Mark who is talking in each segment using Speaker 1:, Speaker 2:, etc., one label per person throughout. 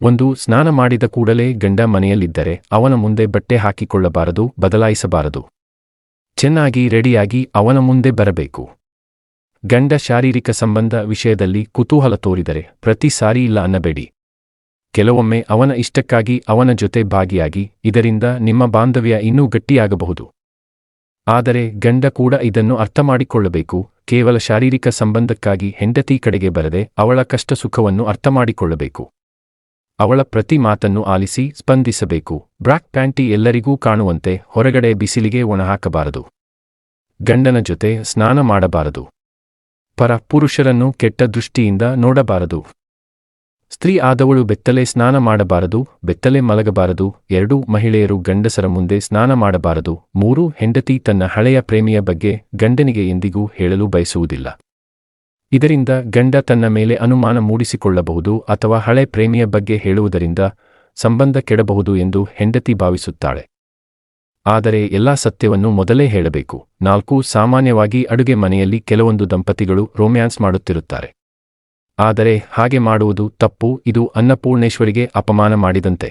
Speaker 1: ಒಂದು, ಸ್ನಾನ ಮಾಡಿದ ಕೂಡಲೇ ಗಂಡ ಮನೆಯಲ್ಲಿದ್ದರೆ ಅವನ ಮುಂದೆ ಬಟ್ಟೆ ಹಾಕಿಕೊಳ್ಳಬಾರದು, ಬದಲಾಯಿಸಬಾರದು. ಚೆನ್ನಾಗಿ ರೆಡಿಯಾಗಿ ಅವನ ಮುಂದೆ ಬರಬೇಕು. ಗಂಡ ಶಾರೀರಿಕ ಸಂಬಂಧ ವಿಷಯದಲ್ಲಿ ಕುತೂಹಲ ತೋರಿದರೆ ಪ್ರತಿ ಸಾರಿ ಇಲ್ಲ ಅನ್ನಬೇಡಿ. ಕೆಲವೊಮ್ಮೆ ಅವನ ಇಷ್ಟಕ್ಕಾಗಿ ಅವನ ಜೊತೆ ಭಾಗಿಯಾಗಿ, ಇದರಿಂದ ನಿಮ್ಮ ಬಾಂಧವ್ಯ ಇನ್ನೂ ಗಟ್ಟಿಯಾಗಬಹುದು. ಆದರೆ ಗಂಡ ಕೂಡ ಇದನ್ನು ಅರ್ಥಮಾಡಿಕೊಳ್ಳಬೇಕು. ಕೇವಲ ಶಾರೀರಿಕ ಸಂಬಂಧಕ್ಕಾಗಿ ಹೆಂಡತಿ ಕಡೆಗೆ ಬರದೆ ಅವಳ ಕಷ್ಟ ಸುಖವನ್ನು ಅರ್ಥಮಾಡಿಕೊಳ್ಳಬೇಕು. ಅವಳ ಪ್ರತಿ ಮಾತನ್ನು ಆಲಿಸಿ ಸ್ಪಂದಿಸಬೇಕು. ಬ್ರಾಕ್ ಪ್ಯಾಂಟಿ ಎಲ್ಲರಿಗೂ ಕಾಣುವಂತೆ ಹೊರಗಡೆ ಬಿಸಿಲಿಗೆ ಒಣಹಾಕಬಾರದು. ಗಂಡನ ಜೊತೆ ಸ್ನಾನ ಮಾಡಬಾರದು. ಪರ ಪುರುಷರನ್ನು ಕೆಟ್ಟ ದೃಷ್ಟಿಯಿಂದ ನೋಡಬಾರದು. ಸ್ತ್ರೀ ಆದವಳು ಬೆತ್ತಲೆ ಸ್ನಾನ ಮಾಡಬಾರದು, ಬೆತ್ತಲೆ ಮಲಗಬಾರದು. 2, ಮಹಿಳೆಯರು ಗಂಡಸರ ಮುಂದೆ ಸ್ನಾನ ಮಾಡಬಾರದು. 3, ಹೆಂಡತಿ ತನ್ನ ಹಳೆಯ ಪ್ರೇಮಿಯ ಬಗ್ಗೆ ಗಂಡನಿಗೆ ಎಂದಿಗೂ ಹೇಳಲು ಬಯಸುವುದಿಲ್ಲ. ಇದರಿಂದ ಗಂಡ ತನ್ನ ಮೇಲೆ ಅನುಮಾನ ಮೂಡಿಸಿಕೊಳ್ಳಬಹುದು ಅಥವಾ ಹಳೆ ಪ್ರೇಮಿಯ ಬಗ್ಗೆ ಹೇಳುವುದರಿಂದ ಸಂಬಂಧ ಕೆಡಬಹುದು ಎಂದು ಹೆಂಡತಿ ಭಾವಿಸುತ್ತಾಳೆ. ಆದರೆ ಎಲ್ಲಾ ಸತ್ಯವನ್ನು ಮೊದಲೇ ಹೇಳಬೇಕು. 4, ಸಾಮಾನ್ಯವಾಗಿ ಅಡುಗೆ ಮನೆಯಲ್ಲಿ ಕೆಲವೊಂದು ದಂಪತಿಗಳು ರೊಮ್ಯಾನ್ಸ್ ಮಾಡುತ್ತಿರುತ್ತಾರೆ. ಆದರೆ ಹಾಗೆ ಮಾಡುವುದು ತಪ್ಪು. ಇದು ಅನ್ನಪೂರ್ಣೇಶ್ವರಿಗೆ ಅಪಮಾನ ಮಾಡಿದಂತೆ.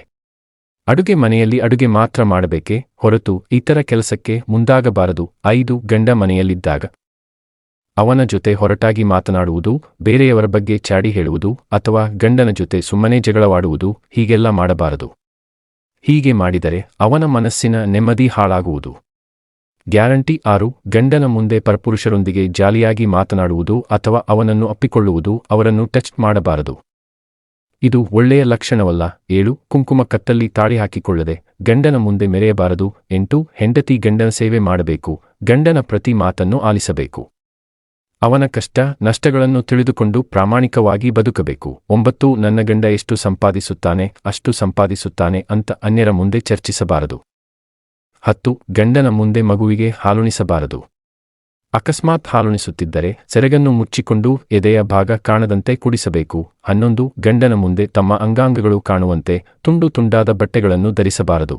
Speaker 1: ಅಡುಗೆ ಮನೆಯಲ್ಲಿ ಅಡುಗೆ ಮಾತ್ರ ಮಾಡಬೇಕೇ ಹೊರತು ಇತರ ಕೆಲಸಕ್ಕೆ ಮುಂದಾಗಬಾರದು. 5, ಗಂಡ ಮನೆಯಲ್ಲಿದ್ದಾಗ ಅವನ ಜೊತೆ ಹೊರಟಾಗಿ ಮಾತನಾಡುವುದು, ಬೇರೆಯವರ ಬಗ್ಗೆ ಚಾಡಿ ಹೇಳುವುದು ಅಥವಾ ಗಂಡನ ಜೊತೆ ಸುಮ್ಮನೆ ಜಗಳವಾಡುವುದು ಹೀಗೆಲ್ಲ ಮಾಡಬಾರದು. ಹೀಗೆ ಮಾಡಿದರೆ ಅವನ ಮನಸ್ಸಿನ ನೆಮ್ಮದಿ ಹಾಳಾಗುವುದು. ಗ್ಯಾರಂಟಿ. 6, ಗಂಡನ ಮುಂದೆ ಪರಪುರುಷರೊಂದಿಗೆ ಜಾಲಿಯಾಗಿ ಮಾತನಾಡುವುದು ಅಥವಾ ಅವನನ್ನು ಅಪ್ಪಿಕೊಳ್ಳುವುದು, ಅವರನ್ನು ಟಚ್ ಮಾಡಬಾರದು. ಇದು ಒಳ್ಳೆಯ ಲಕ್ಷಣವಲ್ಲ. 7, ಕುಂಕುಮ ಕತ್ತಲ್ಲಿ ತಾಳಿ ಹಾಕಿಕೊಳ್ಳದೆ ಗಂಡನ ಮುಂದೆ ಮೆರೆಯಬಾರದು. 8, ಹೆಂಡತಿ ಗಂಡನ ಸೇವೆ ಮಾಡಬೇಕು. ಗಂಡನ ಪ್ರತಿ ಮಾತನ್ನು ಆಲಿಸಬೇಕು. ಅವನ ಕಷ್ಟ ನಷ್ಟಗಳನ್ನು ತಿಳಿದುಕೊಂಡು ಪ್ರಾಮಾಣಿಕವಾಗಿ ಬದುಕಬೇಕು. 9, ನನ್ನ ಗಂಡ ಎಷ್ಟು ಸಂಪಾದಿಸುತ್ತಾನೆ ಅಷ್ಟು ಸಂಪಾದಿಸುತ್ತಾನೆ ಅಂತ ಅನ್ಯರ ಮುಂದೆ ಚರ್ಚಿಸಬಾರದು. 10, ಗಂಡನ ಮುಂದೆ ಮಗುವಿಗೆ ಹಾಲುಣಿಸಬಾರದು. ಅಕಸ್ಮಾತ್ ಹಾಲುಣಿಸುತ್ತಿದ್ದರೆ ಸೆರಗನ್ನು ಮುಚ್ಚಿಕೊಂಡು ಎದೆಯ ಭಾಗ ಕಾಣದಂತೆ ಕುಡಿಸಬೇಕು. 11, ಗಂಡನ ಮುಂದೆ ತಮ್ಮ ಅಂಗಾಂಗಗಳು ಕಾಣುವಂತೆ ತುಂಡು ತುಂಡಾದ ಬಟ್ಟೆಗಳನ್ನು ಧರಿಸಬಾರದು.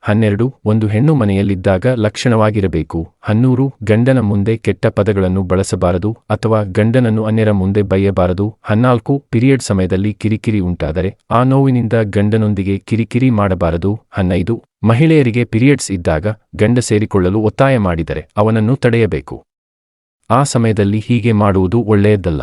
Speaker 1: 12, ಒಂದು ಹೆಣ್ಣು ಮನೆಯಲ್ಲಿದ್ದಾಗ ಲಕ್ಷಣವಾಗಿರಬೇಕು. 13, ಗಂಡನ ಮುಂದೆ ಕೆಟ್ಟ ಪದಗಳನ್ನು ಬಳಸಬಾರದು ಅಥವಾ ಗಂಡನನ್ನು ಅನ್ಯರ ಮುಂದೆ ಬೈಯಬಾರದು. 14, ಪಿರಿಯಡ್ ಸಮಯದಲ್ಲಿ ಕಿರಿಕಿರಿ ಉಂಟಾದರೆ ಆ ನೋವಿನಿಂದ ಗಂಡನೊಂದಿಗೆ ಕಿರಿಕಿರಿ ಮಾಡಬಾರದು. 15, ಮಹಿಳೆಯರಿಗೆ ಪಿರಿಯಡ್ಸ್ ಇದ್ದಾಗ ಗಂಡ ಸೇರಿಕೊಳ್ಳಲು ಒತ್ತಾಯ ಮಾಡಿದರೆ ಅವನನ್ನು ತಡೆಯಬೇಕು. ಆ ಸಮಯದಲ್ಲಿ ಹೀಗೆ ಮಾಡುವುದು ಒಳ್ಳೆಯದಲ್ಲ.